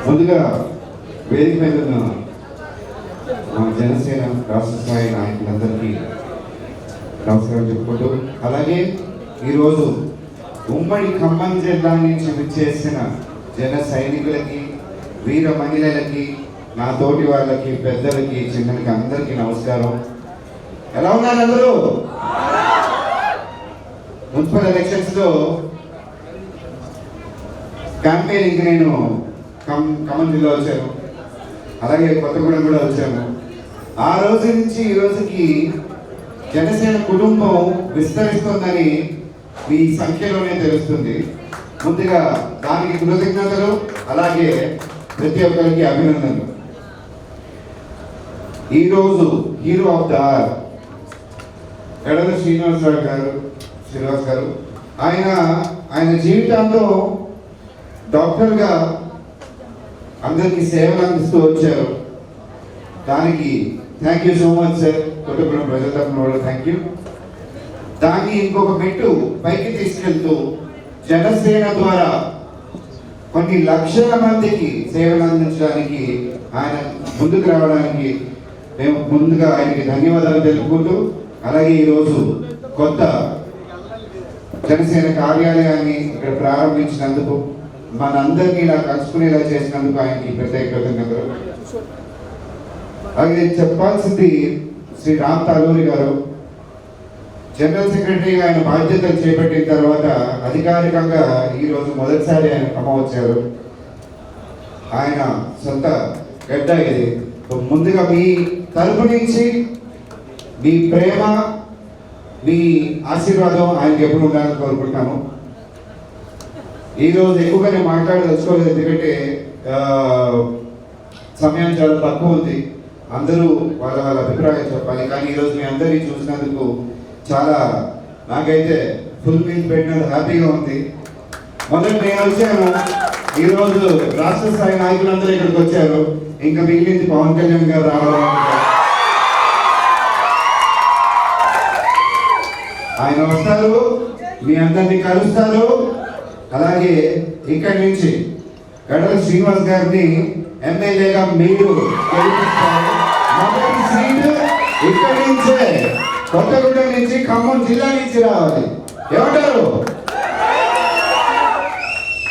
ముందుగా వేదిక మీద ఉన్న మా జనసేన రాష్ట్ర స్థాయి నాయకులందరికీ నమస్కారం చెప్పుకుంటూ, అలాగే ఈరోజు ఉమ్మడి ఖమ్మం జిల్లా నుంచి విచ్చేసిన జన సైనికులకి, వీర మహిళలకి, నా తోటి వాళ్ళకి, పెద్దలకి, చిన్నలకి అందరికీ నమస్కారం. ఎలా ఉన్నారు అందరూ? మున్సిపల్ ఎలక్షన్స్లో క్యాంపెయినింగ్ నేను ఖమ్మం జిల్లా వచ్చాను, అలాగే కొత్తగూడెం కూడా వచ్చాను. ఆ రోజు నుంచి ఈ రోజుకి జనసేన కుటుంబం విస్తరిస్తుందని మీ సంఖ్యలోనే తెలుస్తుంది. ముందుగా దానికి కృతజ్ఞతలు, అలాగే ప్రతి ఒక్కరికి అభినందనలు. ఈరోజు హీరో ఆఫ్ ద ఆర్ ఎడల శ్రీనివాస్ గారు ఆయన జీవితంలో డాక్టర్గా అందరికీ సేవలు అందిస్తూ వచ్చారు. దానికి thank you so much sir. Kothagudem ప్రజల తరఫున థ్యాంక్ యూ. దాన్ని ఇంకొక మెట్టు పైకి తీసుకెళ్తూ జనసేన ద్వారా కొన్ని లక్షల మందికి సేవలు అందించడానికి ఆయన ముందుకు రావడానికి మేము ముందుగా ఆయనకి ధన్యవాదాలు తెలుపుకుంటూ, అలాగే ఈరోజు కొత్త జనసేన కార్యాలయాన్ని ఇక్కడ ప్రారంభించినందుకు, మనందరినీ ఇలా కలుసుకునేలా చేసినందుకు ఆయనకి ప్రత్యేక కృతజ్ఞతలు. అలాగే చెప్పాల్సింది శ్రీ రామ్ తాలూరి గారు జనరల్ సెక్రటరీగా ఆయన బాధ్యతలు చేపట్టిన తర్వాత అధికారికంగా ఈరోజు మొదటిసారి ఆయన ఖమ్మం వచ్చారు. ఆయన సొంత గడ్డ ఇది. ముందుగా మీ తరపు నుంచి మీ ప్రేమ, మీ ఆశీర్వాదం ఆయనకి ఎప్పుడు ఉండాలని కోరుకుంటున్నాను. ఈరోజు ఎక్కువగా నేను మాట్లాడదలుచుకోలేదు, ఎందుకంటే సమయం చాలా తక్కువ ఉంది. అందరూ వాళ్ళ అభిప్రాయం చెప్పాలి. కానీ ఈరోజు మీ అందరినీ చూసినందుకు చాలా, నాకైతే ఫుల్ మీల్ పెట్టినందుకు హ్యాపీగా ఉంది. మొదటి నేను వచ్చాను, ఈరోజు రాష్ట్ర స్థాయి నాయకులందరూ ఇక్కడికి వచ్చారు. ఇంకా మిగిలింది పవన్ కళ్యాణ్ గారు రావాలి. ఆయన వస్తారు, మీ అందరినీ కలుస్తారు. అలాగే ఇక్కడి నుంచి గడల శ్రీనివాస్ గారిని ఎమ్మెల్యేగా మీరు గెలిపిస్తారు. మొదటి సీటు ఇక్కడి నుంచే, కొత్తగూడెం నుంచి, ఖమ్మం జిల్లా నుంచి రావాలి. ఏమంటారు?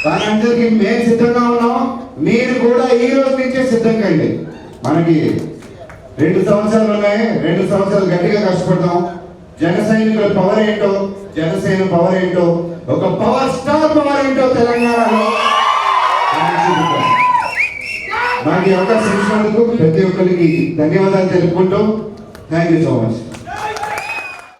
దానందరికీ మేము సిద్ధంగా ఉన్నాం. మీరు కూడా ఈ రోజు నుంచే సిద్ధంగా అండి. మనకి 2 సంవత్సరాలు ఉన్నాయి. 2 సంవత్సరాలు గట్టిగా కష్టపడతాం. జన సైనికుల పవర్ ఏంటో, జనసేన పవర్ ఏంటో, ఒక పవర్ స్టార్ పవర్ ఏంటో తెలంగాణలో నాకు అవకాశం ఇచ్చినందుకు ప్రతి ఒక్కరికి ధన్యవాదాలు తెలుపుకుంటూ థ్యాంక్ యూ సో మచ్.